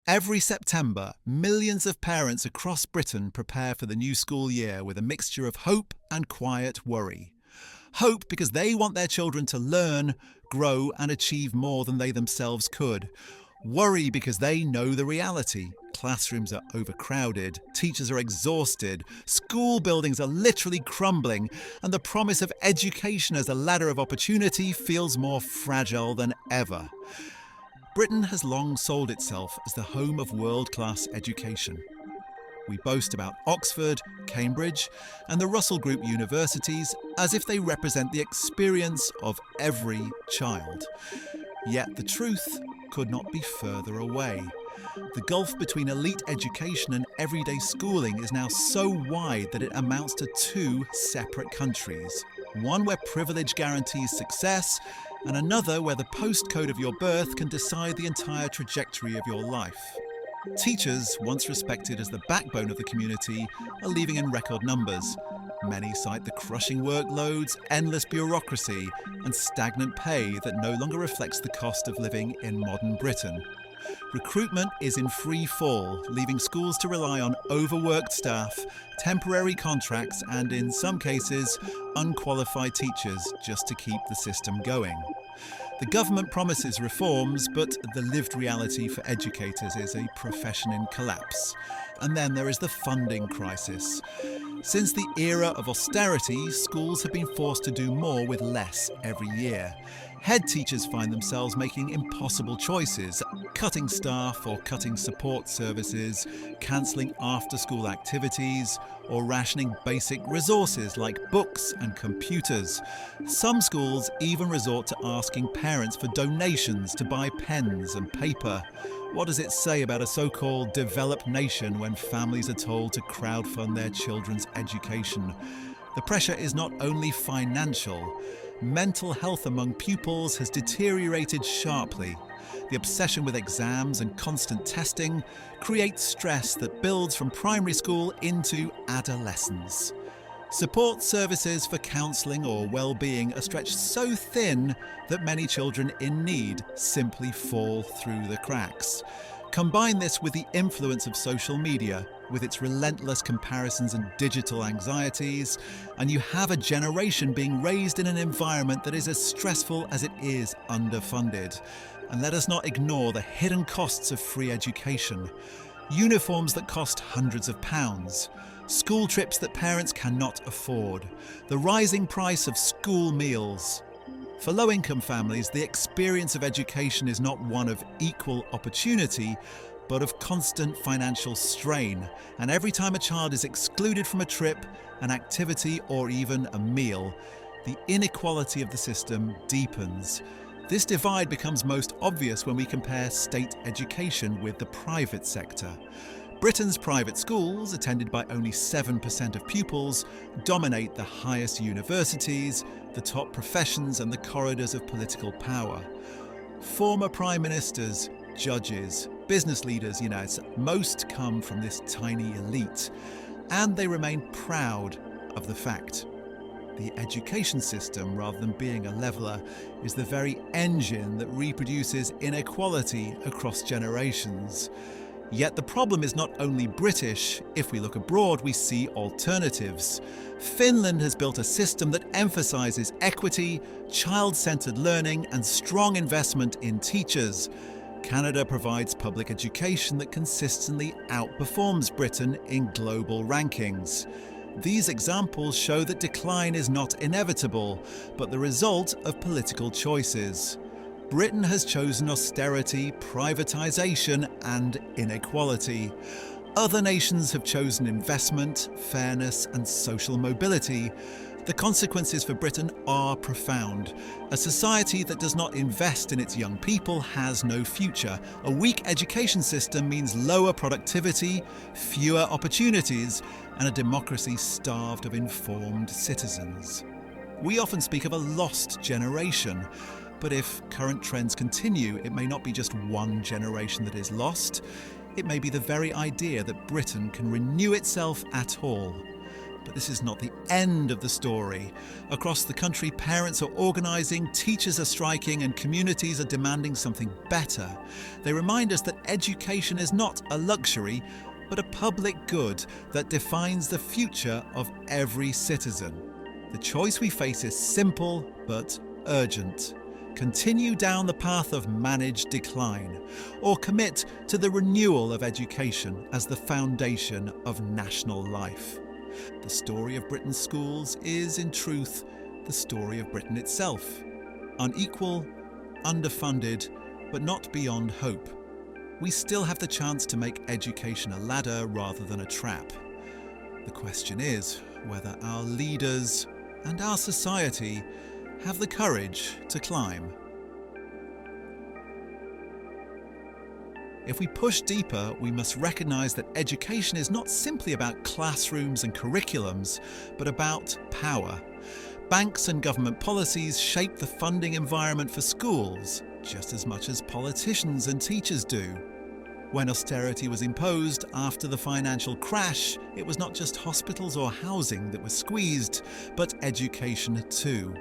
Every September, millions of parents across Britain prepare for the new school year with a mixture of hope and quiet worry. Hope because they want their children to learn, grow and achieve more than they themselves could. Worry because they know the reality. Classrooms are overcrowded, teachers are exhausted, school buildings are literally crumbling, and the promise of education as a ladder of opportunity feels more fragile than ever. Britain has long sold itself as the home of world-class education. We boast about Oxford, Cambridge, and the Russell Group universities as if they represent the experience of every child. Yet the truth could not be further away. The gulf between elite education and everyday schooling is now so wide that it amounts to two separate countries. One where privilege guarantees success, and another where the postcode of your birth can decide the entire trajectory of your life. Teachers, once respected as the backbone of the community, are leaving in record numbers. Many cite the crushing workloads, endless bureaucracy, and stagnant pay that no longer reflects the cost of living in modern Britain. Recruitment is in free fall, leaving schools to rely on overworked staff, temporary contracts, and in some cases, unqualified teachers just to keep the system going. The government promises reforms, but the lived reality for educators is a profession in collapse. And then there is the funding crisis. Since the era of austerity, schools have been forced to do more with less every year. Head teachers find themselves making impossible choices, cutting staff or cutting support services, cancelling after-school activities, or rationing basic resources like books and computers. Some schools even resort to asking parents for donations to buy pens and paper. What does it say about a so-called developed nation when families are told to crowdfund their children's education? The pressure is not only financial. Mental health among pupils has deteriorated sharply. The obsession with exams and constant testing creates stress that builds from primary school into adolescence. Support services for counselling or well-being are stretched so thin that many children in need simply fall through the cracks. Combine this with the influence of social media, with its relentless comparisons and digital anxieties, and you have a generation being raised in an environment that is as stressful as it is underfunded. And let us not ignore the hidden costs of free education. Uniforms that cost hundreds of pounds, school trips that parents cannot afford, the rising price of school meals. For low-income families, the experience of education is not one of equal opportunity, but of constant financial strain. And every time a child is excluded from a trip, an activity, or even a meal, the inequality of the system deepens. This divide becomes most obvious when we compare state education with the private sector. Britain's private schools, attended by only 7% of pupils, dominate the highest universities, the top professions and the corridors of political power. Former prime ministers, judges, business leaders, most come from this tiny elite, and they remain proud of the fact. The education system, rather than being a leveller, is the very engine that reproduces inequality across generations. Yet the problem is not only British. If we look abroad, we see alternatives. Finland has built a system that emphasises equity, child-centred learning and strong investment in teachers. Canada provides public education that consistently outperforms Britain in global rankings. These examples show that decline is not inevitable, but the result of political choices. Britain has chosen austerity, privatisation and inequality. Other nations have chosen investment, fairness and social mobility. The consequences for Britain are profound. A society that does not invest in its young people has no future. A weak education system means lower productivity, fewer opportunities, and a democracy starved of informed citizens. We often speak of a lost generation, but if current trends continue, it may not be just one generation that is lost. It may be the very idea that Britain can renew itself at all. But this is not the end of the story. Across the country, parents are organising, teachers are striking, and communities are demanding something better. They remind us that education is not a luxury, but a public good that defines the future of every citizen. The choice we face is simple but urgent. Continue down the path of managed decline, or commit to the renewal of education as the foundation of national life. The story of Britain's schools is, in truth, the story of Britain itself. Unequal, underfunded, but not beyond hope. We still have the chance to make education a ladder rather than a trap. The question is whether our leaders and our society have the courage to climb. If we push deeper, we must recognise that education is not simply about classrooms and curriculums, but about power. Banks and government policies shape the funding environment for schools, just as much as politicians and teachers do. When austerity was imposed after the financial crash, it was not just hospitals or housing that were squeezed, but education too.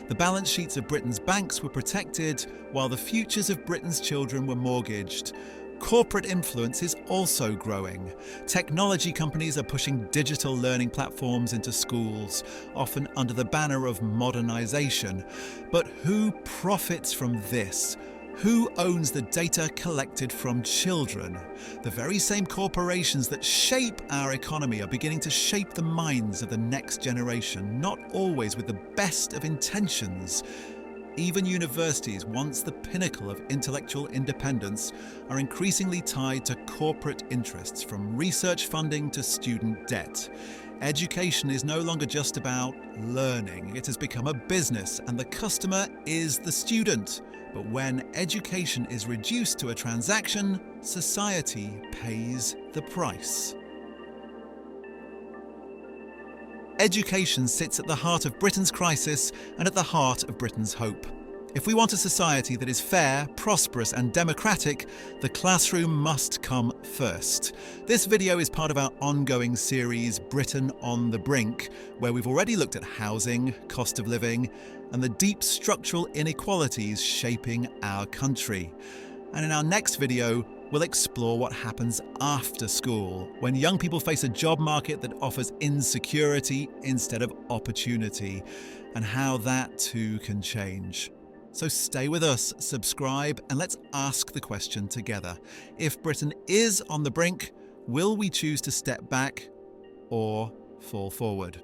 The balance sheets of Britain's banks were protected, while the futures of Britain's children were mortgaged. Corporate influence is also growing. Technology companies are pushing digital learning platforms into schools, often under the banner of modernisation. But who profits from this? Who owns the data collected from children? The very same corporations that shape our economy are beginning to shape the minds of the next generation, not always with the best of intentions. Even universities, once the pinnacle of intellectual independence, are increasingly tied to corporate interests, from research funding to student debt. Education is no longer just about learning. It has become a business, and the customer is the student. But when education is reduced to a transaction, society pays the price. Education sits at the heart of Britain's crisis and at the heart of Britain's hope. If we want a society that is fair, prosperous and democratic, the classroom must come first. This video is part of our ongoing series Britain on the Brink, where we've already looked at housing, cost of living, and the deep structural inequalities shaping our country. And in our next video, we'll explore what happens after school, when young people face a job market that offers insecurity instead of opportunity, and how that too can change. So stay with us, subscribe, and let's ask the question together. If Britain is on the brink, will we choose to step back or fall forward?